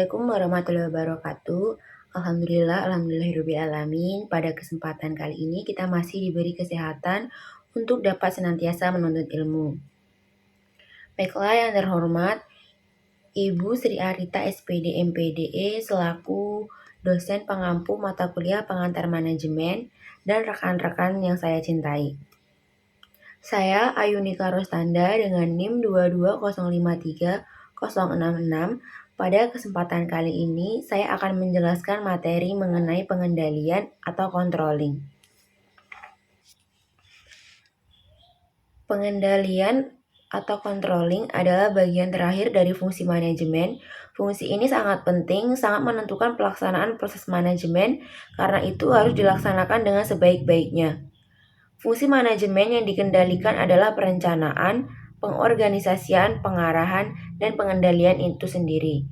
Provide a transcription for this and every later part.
Assalamualaikum warahmatullahi wabarakatuh. Alhamdulillahirobbilalamin. Pada kesempatan kali ini kita masih diberi kesehatan untuk dapat senantiasa menuntut ilmu. Baiklah yang terhormat, Ibu Sri Arita SPD MPDE selaku dosen pengampu mata kuliah pengantar manajemen dan rekan-rekan yang saya cintai. Saya Ayunika Rostanda dengan NIM 22053-066. Pada kesempatan kali ini, saya akan menjelaskan materi mengenai pengendalian atau controlling. Pengendalian atau controlling adalah bagian terakhir dari fungsi manajemen. Fungsi ini sangat penting, sangat menentukan pelaksanaan proses manajemen, karena itu harus dilaksanakan dengan sebaik-baiknya. Fungsi manajemen yang dikendalikan adalah perencanaan, pengorganisasian, pengarahan, dan pengendalian itu sendiri.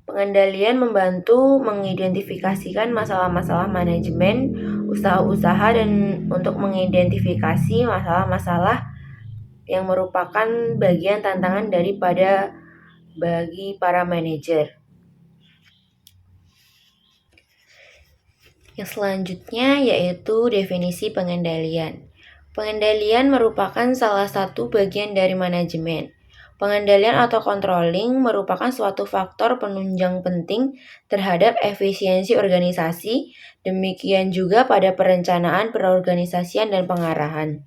Pengendalian membantu mengidentifikasikan masalah-masalah manajemen, usaha-usaha, dan untuk mengidentifikasi masalah-masalah yang merupakan bagian tantangan bagi para manajer. Yang selanjutnya yaitu definisi pengendalian. Pengendalian merupakan salah satu bagian dari manajemen. Pengendalian atau controlling merupakan suatu faktor penunjang penting terhadap efisiensi organisasi, demikian juga pada perencanaan, perorganisasian, dan pengarahan.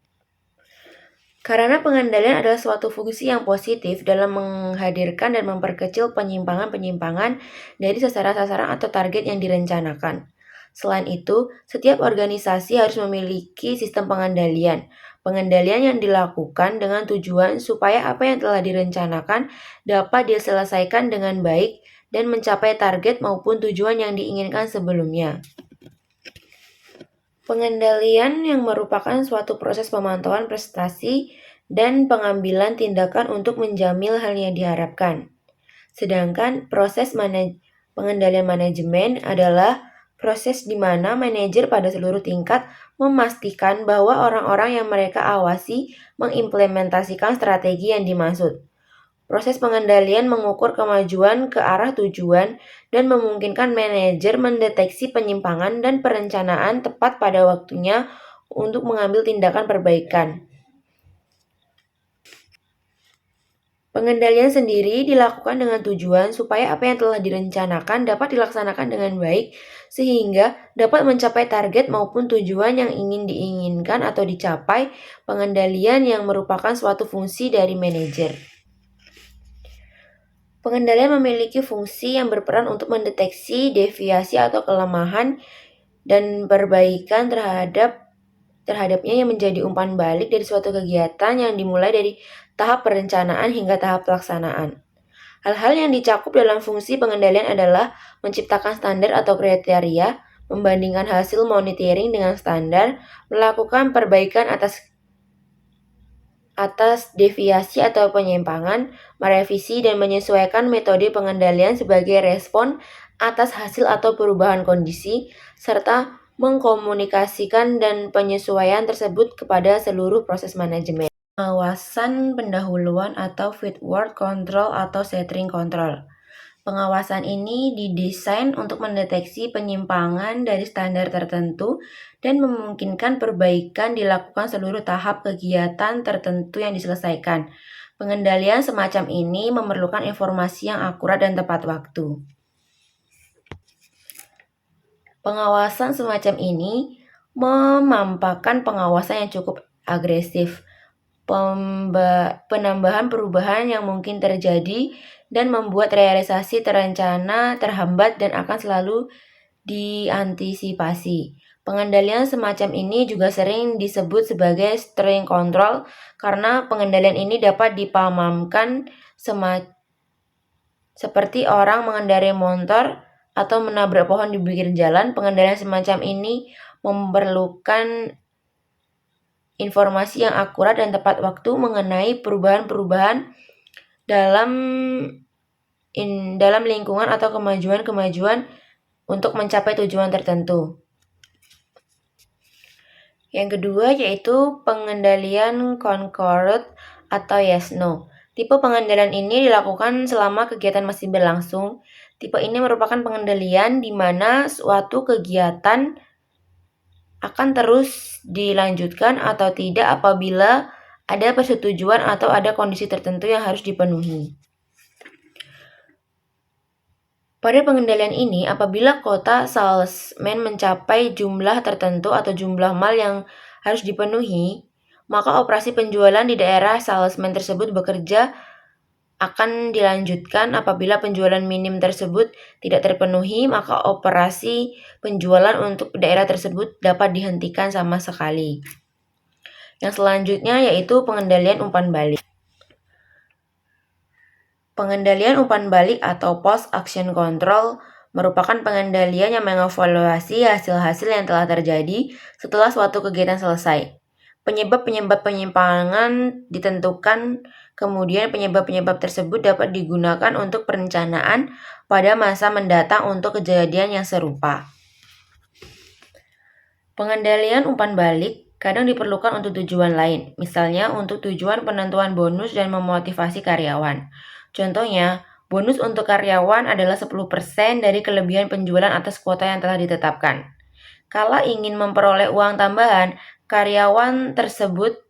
Karena pengendalian adalah suatu fungsi yang positif dalam menghadirkan dan memperkecil penyimpangan-penyimpangan dari sasaran-sasaran atau target yang direncanakan. Selain itu, setiap organisasi harus memiliki sistem pengendalian. Pengendalian yang dilakukan dengan tujuan supaya apa yang telah direncanakan dapat diselesaikan dengan baik dan mencapai target maupun tujuan yang diinginkan sebelumnya. Pengendalian yang merupakan suatu proses pemantauan prestasi dan pengambilan tindakan untuk menjamin hal yang diharapkan. Sedangkan proses pengendalian manajemen adalah proses di mana manajer pada seluruh tingkat memastikan bahwa orang-orang yang mereka awasi mengimplementasikan strategi yang dimaksud. Proses pengendalian mengukur kemajuan ke arah tujuan dan memungkinkan manajer mendeteksi penyimpangan dan perencanaan tepat pada waktunya untuk mengambil tindakan perbaikan. Pengendalian sendiri dilakukan dengan tujuan supaya apa yang telah direncanakan dapat dilaksanakan dengan baik sehingga dapat mencapai target maupun tujuan yang ingin diinginkan atau dicapai. Pengendalian yang merupakan suatu fungsi dari manajer. Pengendalian memiliki fungsi yang berperan untuk mendeteksi deviasi atau kelemahan dan perbaikan terhadapnya yang menjadi umpan balik dari suatu kegiatan yang dimulai dari tahap perencanaan hingga tahap pelaksanaan. Hal-hal yang dicakup dalam fungsi pengendalian adalah menciptakan standar atau kriteria, membandingkan hasil monitoring dengan standar, melakukan perbaikan atas deviasi atau penyimpangan, merevisi dan menyesuaikan metode pengendalian sebagai respon atas hasil atau perubahan kondisi, serta mengkomunikasikan dan penyesuaian tersebut kepada seluruh proses manajemen. Pengawasan pendahuluan atau feedward control atau setting control. Pengawasan ini didesain untuk mendeteksi penyimpangan dari standar tertentu dan memungkinkan perbaikan dilakukan seluruh tahap kegiatan tertentu yang diselesaikan. Pengendalian semacam ini memerlukan informasi yang akurat dan tepat waktu. Pengawasan semacam ini memampakkan pengawasan yang cukup agresif, penambahan perubahan yang mungkin terjadi dan membuat realisasi terencana terhambat dan akan selalu diantisipasi. Pengendalian semacam ini juga sering disebut sebagai string control karena pengendalian ini dapat dipahamkan seperti orang mengendarai motor atau menabrak pohon di pinggir jalan. Pengendalian semacam ini memerlukan informasi yang akurat dan tepat waktu mengenai perubahan-perubahan dalam lingkungan atau kemajuan-kemajuan untuk mencapai tujuan tertentu. Yang kedua yaitu pengendalian concurrent atau yes-no. Tipe pengendalian ini dilakukan selama kegiatan masih berlangsung. Tipe ini merupakan pengendalian di mana suatu kegiatan akan terus dilanjutkan atau tidak apabila ada persetujuan atau ada kondisi tertentu yang harus dipenuhi. Pada pengendalian ini, apabila quota salesman mencapai jumlah tertentu atau jumlah mal yang harus dipenuhi, maka operasi penjualan di daerah salesman tersebut bekerja akan dilanjutkan. Apabila penjualan minim tersebut tidak terpenuhi, maka operasi penjualan untuk daerah tersebut dapat dihentikan sama sekali. Yang selanjutnya yaitu pengendalian umpan balik. Pengendalian umpan balik atau post-action control merupakan pengendalian yang mengevaluasi hasil-hasil yang telah terjadi setelah suatu kegiatan selesai. Penyebab-penyebab penyimpangan ditentukan, kemudian penyebab-penyebab tersebut dapat digunakan untuk perencanaan pada masa mendatang untuk kejadian yang serupa. Pengendalian umpan balik kadang diperlukan untuk tujuan lain, misalnya untuk tujuan penentuan bonus dan memotivasi karyawan. Contohnya, bonus untuk karyawan adalah 10% dari kelebihan penjualan atas kuota yang telah ditetapkan. Kala ingin memperoleh uang tambahan, karyawan tersebut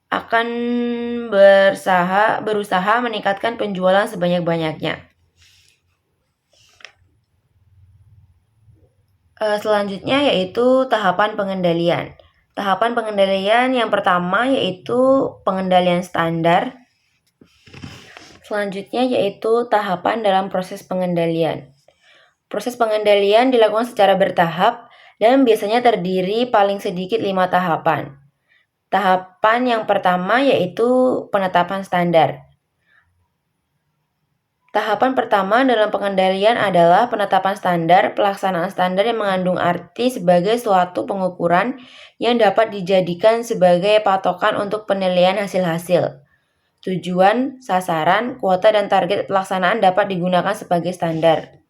akan berusaha meningkatkan penjualan sebanyak-banyaknya. Selanjutnya yaitu tahapan pengendalian. Tahapan pengendalian yang pertama yaitu pengendalian standar. Selanjutnya yaitu tahapan dalam proses pengendalian. Proses pengendalian dilakukan secara bertahap dan biasanya terdiri paling sedikit 5 tahapan. Tahapan yang pertama yaitu penetapan standar. Tahapan pertama dalam pengendalian adalah penetapan standar. Pelaksanaan standar yang mengandung arti sebagai suatu pengukuran yang dapat dijadikan sebagai patokan untuk penilaian hasil-hasil. Tujuan, sasaran, kuota, dan target pelaksanaan dapat digunakan sebagai standar.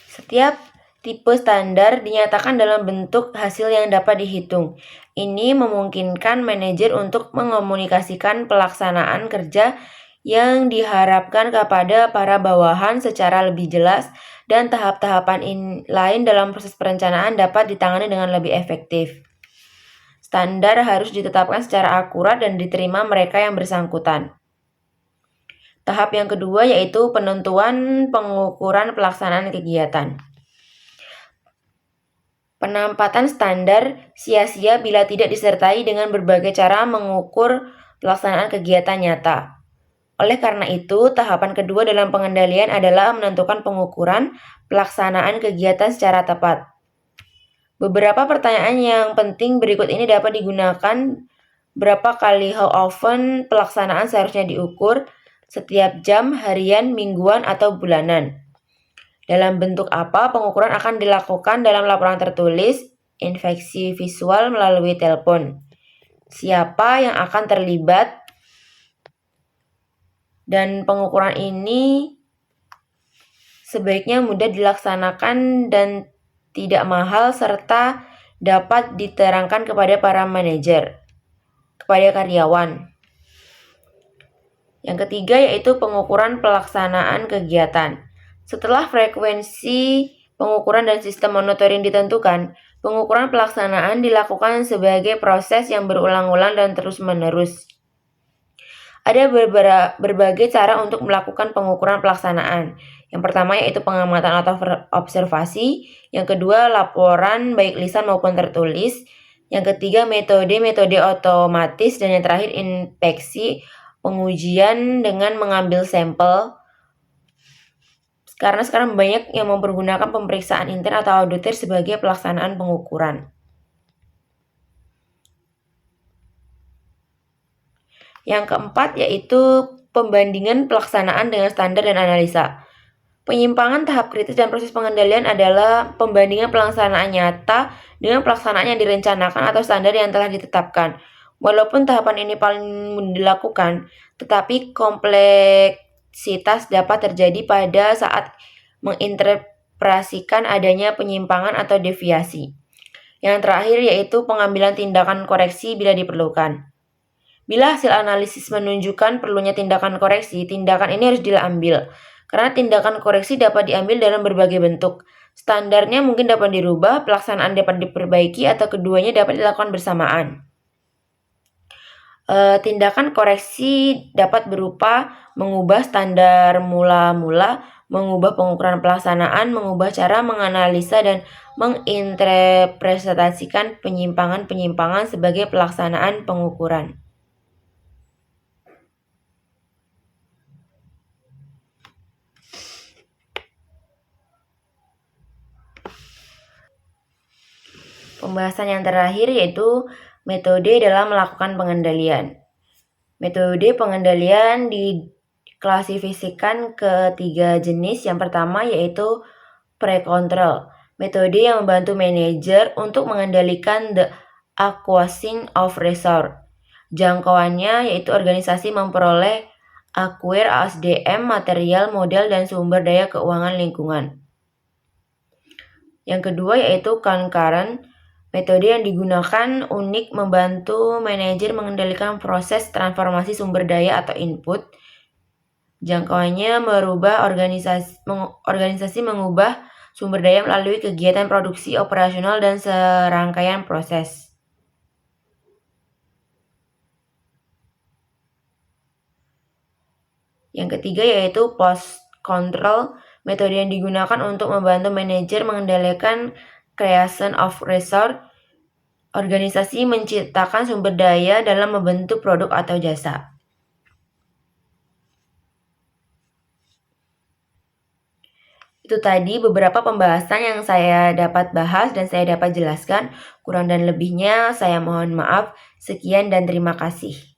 Setiap tipe standar dinyatakan dalam bentuk hasil yang dapat dihitung. Ini memungkinkan manajer untuk mengomunikasikan pelaksanaan kerja yang diharapkan kepada para bawahan secara lebih jelas, dan tahap-tahapan lain dalam proses perencanaan dapat ditangani dengan lebih efektif. Standar harus ditetapkan secara akurat dan diterima mereka yang bersangkutan. Tahap yang kedua yaitu penentuan pengukuran pelaksanaan kegiatan. Penempatan standar sia-sia bila tidak disertai dengan berbagai cara mengukur pelaksanaan kegiatan nyata. Oleh karena itu, tahapan kedua dalam pengendalian adalah menentukan pengukuran pelaksanaan kegiatan secara tepat. Beberapa pertanyaan yang penting berikut ini dapat digunakan. Berapa kali, how often, pelaksanaan seharusnya diukur, setiap jam, harian, mingguan, atau bulanan. Dalam bentuk apa pengukuran akan dilakukan dalam laporan tertulis, infeksi visual melalui telepon. Siapa yang akan terlibat, dan pengukuran ini sebaiknya mudah dilaksanakan dan tidak mahal serta dapat diterangkan kepada para manajer, kepada karyawan. Yang ketiga yaitu pengukuran pelaksanaan kegiatan. Setelah frekuensi pengukuran dan sistem monitoring ditentukan, pengukuran pelaksanaan dilakukan sebagai proses yang berulang-ulang dan terus-menerus. Ada berbagai cara untuk melakukan pengukuran pelaksanaan. Yang pertama yaitu pengamatan atau observasi. Yang kedua laporan baik lisan maupun tertulis. Yang ketiga metode otomatis. Dan yang terakhir inspeksi, pengujian dengan mengambil sampel. Karena sekarang banyak yang mempergunakan pemeriksaan intern atau auditor sebagai pelaksanaan pengukuran. Yang keempat yaitu pembandingan pelaksanaan dengan standar dan analisa. Penyimpangan tahap kritis dan proses pengendalian adalah pembandingan pelaksanaan nyata dengan pelaksanaan yang direncanakan atau standar yang telah ditetapkan. Walaupun tahapan ini paling mudah dilakukan, tetapi kompleksitas dapat terjadi pada saat menginterpretasikan adanya penyimpangan atau deviasi. Yang terakhir yaitu pengambilan tindakan koreksi bila diperlukan. Bila hasil analisis menunjukkan perlunya tindakan koreksi, tindakan ini harus diambil. Karena tindakan koreksi dapat diambil dalam berbagai bentuk. Standarnya mungkin dapat dirubah, pelaksanaan dapat diperbaiki, atau keduanya dapat dilakukan bersamaan. Tindakan koreksi dapat berupa mengubah standar mula-mula, mengubah pengukuran pelaksanaan, mengubah cara menganalisa dan menginterpretasikan penyimpangan-penyimpangan sebagai pelaksanaan pengukuran. Pembahasan yang terakhir yaitu metode dalam melakukan pengendalian. Metode pengendalian diklasifikasikan ke 3 jenis. Yang pertama yaitu pre-control, metode yang membantu manajer untuk mengendalikan the acquisition of resource. Jangkauannya yaitu organisasi memperoleh acquire SDM, material, modal, dan sumber daya keuangan lingkungan. Yang kedua yaitu concurrent, metode yang digunakan unik membantu manajer mengendalikan proses transformasi sumber daya atau input. Jangkauannya merubah organisasi mengubah sumber daya melalui kegiatan produksi operasional dan serangkaian proses. Yang ketiga yaitu post control, metode yang digunakan untuk membantu manajer mengendalikan creation of resource. Organisasi menciptakan sumber daya dalam membentuk produk atau jasa. Itu tadi beberapa pembahasan yang saya dapat bahas dan saya dapat jelaskan. Kurang dan lebihnya saya mohon maaf. Sekian dan terima kasih.